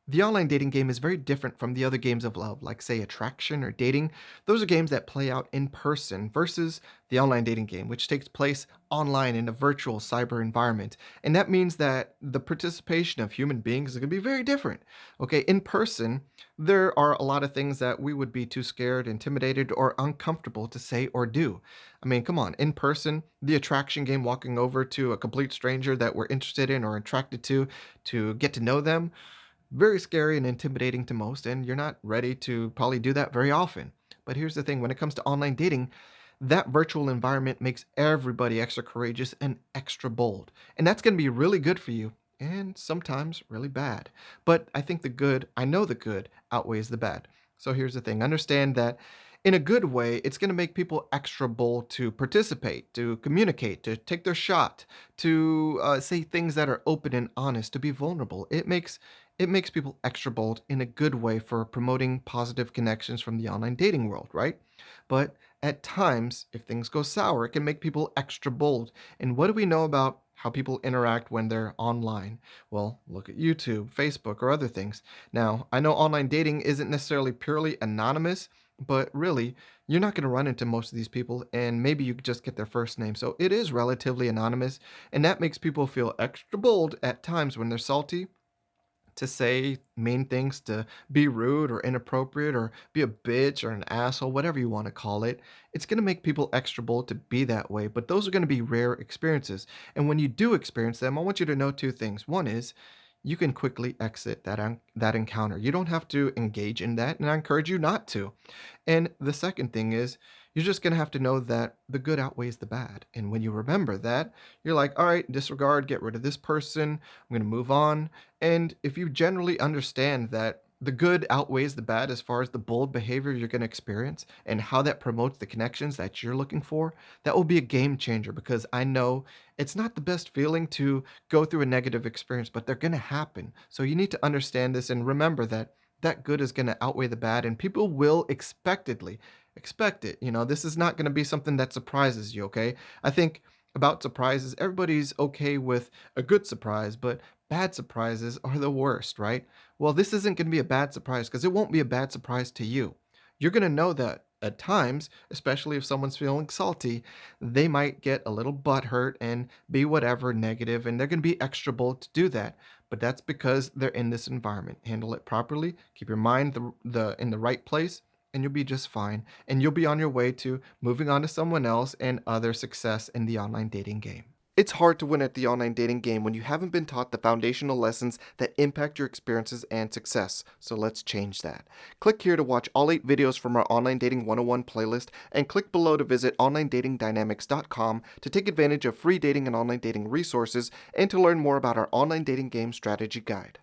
The online dating game is very different from the other games of love, like, say, attraction or dating. Those are games that play out in person versus the online dating game, which takes place online in a virtual cyber environment. And that means that the participation of human beings is going to be very different. Okay, in person, there are a lot of things that we would be too scared, intimidated, or uncomfortable to say or do. I mean, come on, in person, the attraction game, walking over to a complete stranger that we're interested in or attracted to get to know them, very scary and intimidating to most, and you're not ready to probably do that very often. But here's the thing, when it comes to online dating, that virtual environment makes everybody extra courageous and extra bold. And that's going to be really good for you and sometimes really bad. But I know the good outweighs the bad. So here's the thing, understand that in a good way, it's going to make people extra bold to participate, to communicate, to take their shot, to say things that are open and honest, to be vulnerable. It makes people extra bold in a good way for promoting positive connections from the online dating world, right? But at times, if things go sour, it can make people extra bold. And what do we know about how people interact when they're online? Well, look at YouTube, Facebook, or other things. Now, I know online dating isn't necessarily purely anonymous, but really, you're not going to run into most of these people, and maybe you just get their first name. So it is relatively anonymous, and that makes people feel extra bold at times when they're salty to say mean things, to be rude or inappropriate or be a bitch or an asshole, whatever you want to call it. It's going to make people extra bold to be that way, but those are going to be rare experiences. And when you do experience them, I want you to know two things. One is you can quickly exit that encounter. You don't have to engage in that, and I encourage you not to. And the second thing is, you're just going to have to know that the good outweighs the bad. And when you remember that, you're like, all right, disregard, get rid of this person. I'm going to move on. And if you generally understand that the good outweighs the bad as far as the bold behavior you're going to experience and how that promotes the connections that you're looking for, that will be a game changer because I know it's not the best feeling to go through a negative experience, but they're going to happen. So you need to understand this and remember that that good is going to outweigh the bad, and people will expectedly expect it. This is not going to be something that surprises you, okay? I think about surprises, everybody's okay with a good surprise, but bad surprises are the worst, right? Well, this isn't going to be a bad surprise because it won't be a bad surprise to you. You're going to know that at times, especially if someone's feeling salty, they might get a little butthurt and be whatever negative, and they're going to be extra bold to do that. But that's because they're in this environment. Handle it properly. Keep your mind the in the right place, and you'll be just fine. And you'll be on your way to moving on to someone else and other success in the online dating game. It's hard to win at the online dating game when you haven't been taught the foundational lessons that impact your experiences and success. So let's change that. Click here to watch all 8 videos from our Online Dating 101 playlist, and click below to visit onlinedatingdynamics.com to take advantage of free dating and online dating resources and to learn more about our online dating game strategy guide.